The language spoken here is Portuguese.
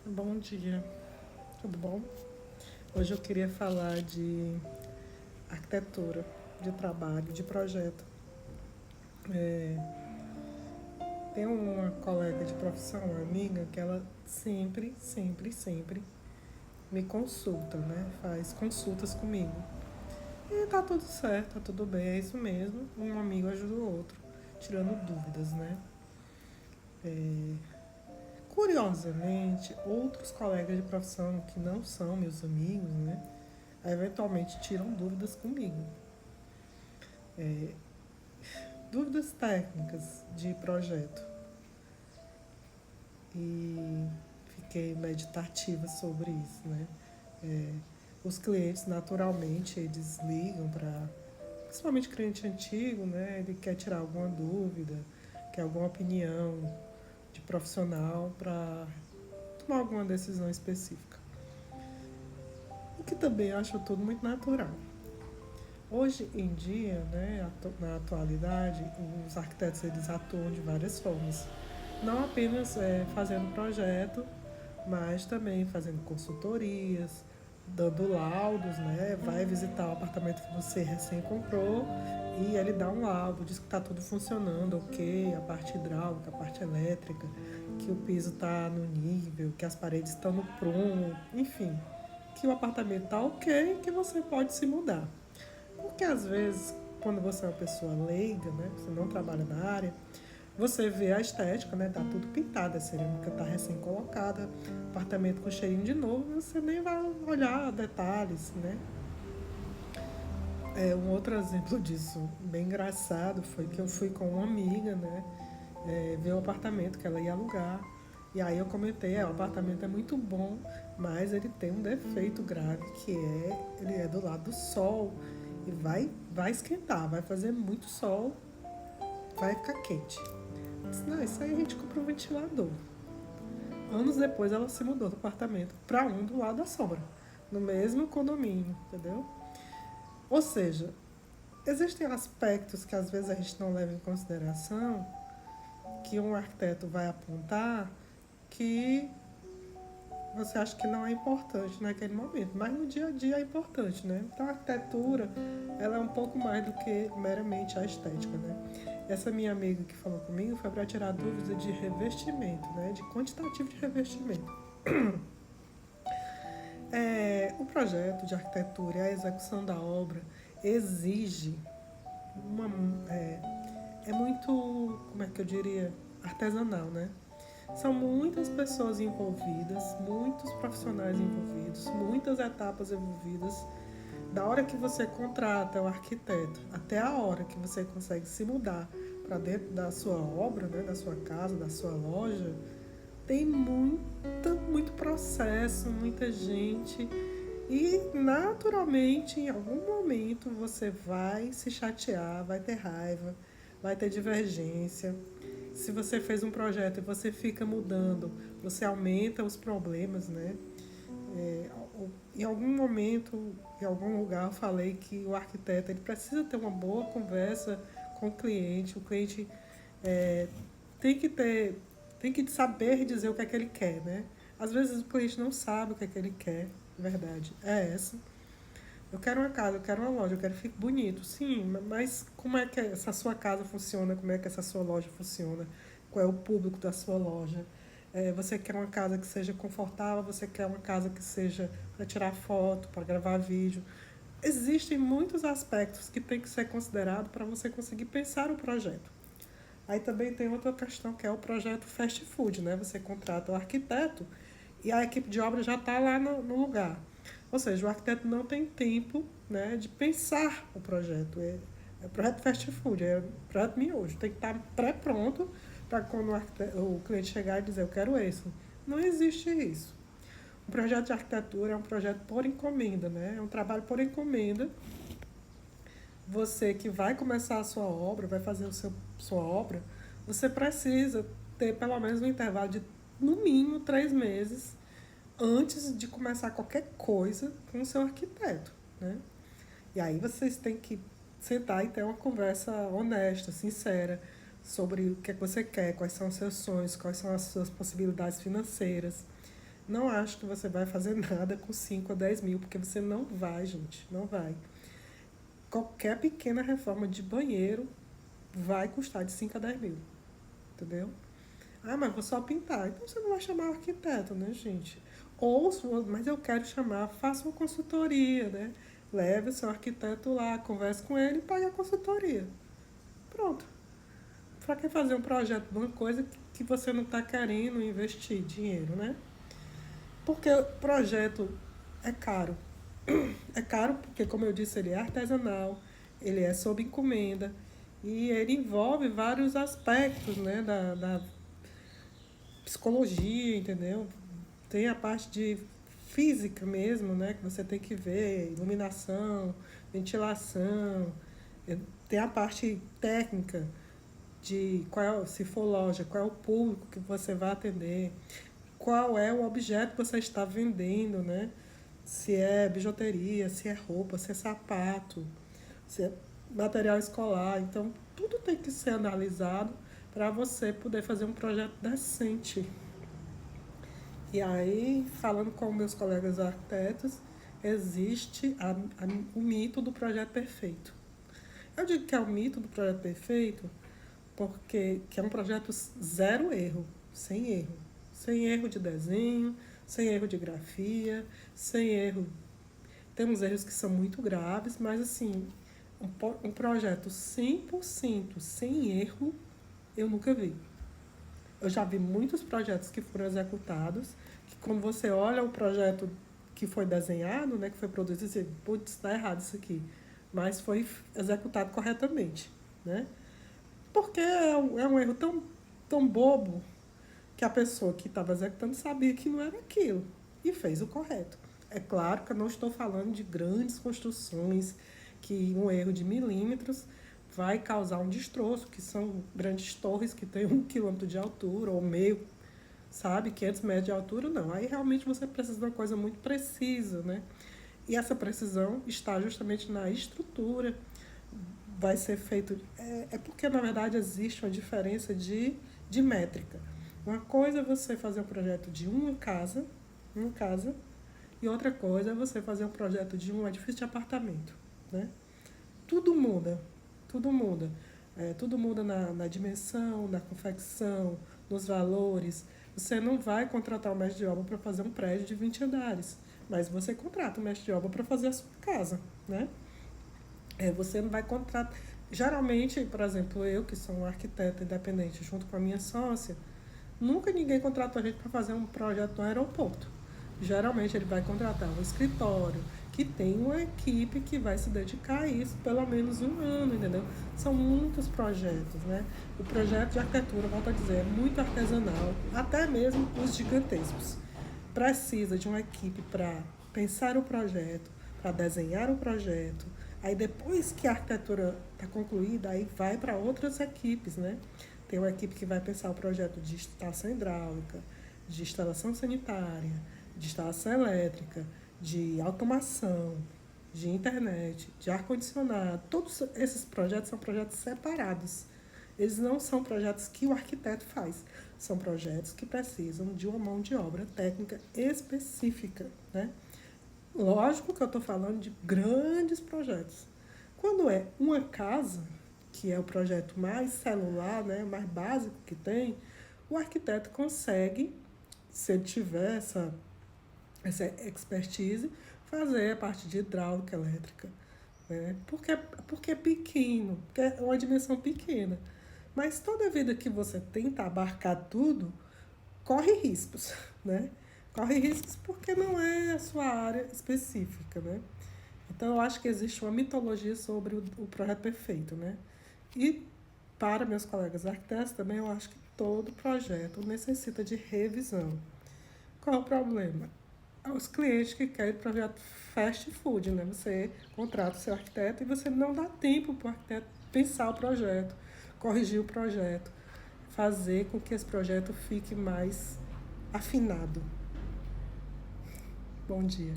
Bom dia, tudo bom? Hoje eu queria falar de arquitetura, de trabalho, de projeto. É, tem uma colega de profissão, uma amiga, que ela sempre me consulta, né? Faz consultas comigo. E tá tudo certo, tá tudo bem, é isso mesmo. Um amigo ajuda o outro, tirando dúvidas, né? É, curiosamente, outros colegas de profissão que não são meus amigos, né? Eventualmente tiram dúvidas comigo. É, dúvidas técnicas de projeto. E fiquei meditativa sobre isso, né? É, os clientes, naturalmente, eles ligam para... Principalmente cliente antigo, né? Ele quer tirar alguma dúvida, quer alguma opinião de profissional para tomar alguma decisão específica. O que também acho tudo muito natural. Hoje em dia, né, na atualidade, os arquitetos eles atuam de várias formas. Não apenas fazendo projeto, mas também fazendo consultorias, dando laudos, né? Vai visitar o apartamento que você recém comprou e ele dá um laudo, diz que está tudo funcionando, ok, a parte hidráulica, a parte elétrica, que o piso está no nível, que as paredes estão no prumo, enfim, que o apartamento está ok e que você pode se mudar. Porque às vezes, quando você é uma pessoa leiga, né, você não trabalha na área, você vê a estética, né, tá tudo pintado, a cerâmica tá recém colocada, apartamento com cheirinho de novo, você nem vai olhar detalhes, né? Um outro exemplo disso, bem engraçado, foi que eu fui com uma amiga, né, ver o apartamento que ela ia alugar. E aí eu comentei, o apartamento é muito bom, mas ele tem um defeito grave, que ele é do lado do sol e vai esquentar, vai fazer muito sol, vai ficar quente. Eu disse, não, isso aí a gente compra um ventilador. Anos depois ela se mudou do apartamento para um do lado da sombra, no mesmo condomínio, entendeu? Ou seja, existem aspectos que às vezes a gente não leva em consideração, que um arquiteto vai apontar, que você acha que não é importante naquele momento, mas no dia a dia é importante, né? Então a arquitetura, ela é um pouco mais do que meramente a estética, né? Essa minha amiga que falou comigo foi para tirar dúvidas de revestimento, né? De quantitativo de revestimento. O projeto de arquitetura e a execução da obra exige uma... É, é muito, como é que eu diria, artesanal, né? São muitas pessoas envolvidas, muitos profissionais envolvidos, muitas etapas envolvidas. Da hora que você contrata o arquiteto até a hora que você consegue se mudar para dentro da sua obra, né, da sua casa, da sua loja, tem muito processo, muita gente. E naturalmente, em algum momento, você vai se chatear, vai ter raiva, vai ter divergência. Se você fez um projeto e você fica mudando, você aumenta os problemas, né? É, em algum momento, em algum lugar, eu falei que o arquiteto ele precisa ter uma boa conversa com o cliente. O cliente é, tem que ter, tem que saber dizer o que é que ele quer, né? Às vezes o cliente não sabe o que é que ele quer, verdade. É essa. Eu quero uma casa, eu quero uma loja, eu quero que fique bonito. Sim, mas como é que essa sua casa funciona? Como é que essa sua loja funciona? Qual é o público da sua loja? Você quer uma casa que seja confortável? Você quer uma casa que seja para tirar foto, para gravar vídeo? Existem muitos aspectos que tem que ser considerado para você conseguir pensar o projeto. Aí também tem outra questão que é o projeto fast food, né? Você contrata o arquiteto e a equipe de obra já está lá no lugar. Ou seja, o arquiteto não tem tempo, né, de pensar o projeto. É projeto fast food, é projeto miojo. Tem que estar pré-pronto para quando o cliente chegar e dizer eu quero isso. Não existe isso. Um projeto de arquitetura é um projeto por encomenda, né? É um trabalho por encomenda. Você que vai começar a sua obra, vai fazer sua obra, você precisa ter pelo menos um intervalo de, no mínimo, 3 meses antes de começar qualquer coisa com o seu arquiteto, né? E aí vocês têm que sentar e ter uma conversa honesta, sincera, sobre o que é que você quer, quais são os seus sonhos, quais são as suas possibilidades financeiras. Não acho que você vai fazer nada com 5 a 10 mil, porque você não vai, gente, não vai. Qualquer pequena reforma de banheiro vai custar de 5 a 10 mil, entendeu? Ah, mas vou só pintar. Então você não vai chamar o arquiteto, né, gente? Ou, mas eu quero chamar, faça uma consultoria, né? Leve o seu arquiteto lá, converse com ele e pague a consultoria. Pronto. Para que fazer um projeto de uma coisa que você não está querendo investir dinheiro, né? Porque o projeto é caro. É caro porque, como eu disse, ele é artesanal, ele é sob encomenda e ele envolve vários aspectos, né, da psicologia, entendeu? Tem a parte de física mesmo, né, que você tem que ver, iluminação, ventilação, tem a parte técnica de qual, se for loja, qual é o público que você vai atender, qual é o objeto que você está vendendo, né? Se é bijuteria, se é roupa, se é sapato, se é material escolar. Então, tudo tem que ser analisado para você poder fazer um projeto decente. E aí, falando com meus colegas arquitetos, existe o mito do projeto perfeito. Eu digo que é o mito do projeto perfeito porque que é um projeto zero erro, sem erro. Sem erro de desenho, sem erro de grafia, sem erro. Temos erros que são muito graves, mas assim, um projeto 100% sem erro, eu nunca vi. Eu já vi muitos projetos que foram executados, que quando você olha o projeto que foi desenhado, né, que foi produzido, você diz, putz, está errado isso aqui. Mas foi executado corretamente, né? Porque é um erro tão bobo que a pessoa que estava executando sabia que não era aquilo e fez o correto. É claro que eu não estou falando de grandes construções que um erro de milímetros vai causar um destroço, que são grandes torres que têm 1 quilômetro de altura ou meio, sabe, 500 metros de altura, não. Aí realmente você precisa de uma coisa muito precisa, né? E essa precisão está justamente na estrutura. Vai ser feito. É porque, na verdade, existe uma diferença de métrica. Uma coisa é você fazer um projeto de uma casa, e outra coisa é você fazer um projeto de um edifício de apartamento, né? Tudo muda, tudo muda. Tudo muda na dimensão, na confecção, nos valores. Você não vai contratar um mestre de obra para fazer um prédio de 20 andares, mas você contrata um mestre de obra para fazer a sua casa, né? Você não vai contratar. Geralmente, por exemplo, eu que sou um arquiteto independente junto com a minha sócia, nunca ninguém contratou a gente para fazer um projeto no aeroporto. Geralmente ele vai contratar um escritório que tem uma equipe que vai se dedicar a isso pelo menos 1 ano, entendeu? São muitos projetos, né? O projeto de arquitetura, volto a dizer, é muito artesanal, até mesmo os gigantescos. Precisa de uma equipe para pensar o projeto, para desenhar o projeto. Aí depois que a arquitetura está concluída, aí vai para outras equipes, né? Tem uma equipe que vai pensar o projeto de instalação hidráulica, de instalação sanitária, de instalação elétrica, de automação, de internet, de ar-condicionado. Todos esses projetos são projetos separados. Eles não são projetos que o arquiteto faz. São projetos que precisam de uma mão de obra técnica específica, né? Lógico que eu estou falando de grandes projetos. Quando é uma casa, que é o projeto mais celular, né, mais básico que tem, o arquiteto consegue, se ele tiver essa expertise, fazer a parte de hidráulica elétrica. Né? Porque é pequeno, porque é uma dimensão pequena. Mas toda vida que você tenta abarcar tudo, corre riscos, né? Corre riscos porque não é a sua área específica, né? Então, eu acho que existe uma mitologia sobre o projeto perfeito, né? E para meus colegas arquitetos também, eu acho que todo projeto necessita de revisão. Qual é o problema? Os clientes que querem projeto fast food, né? Você contrata o seu arquiteto e você não dá tempo para o arquiteto pensar o projeto, corrigir o projeto, fazer com que esse projeto fique mais afinado. Bom dia.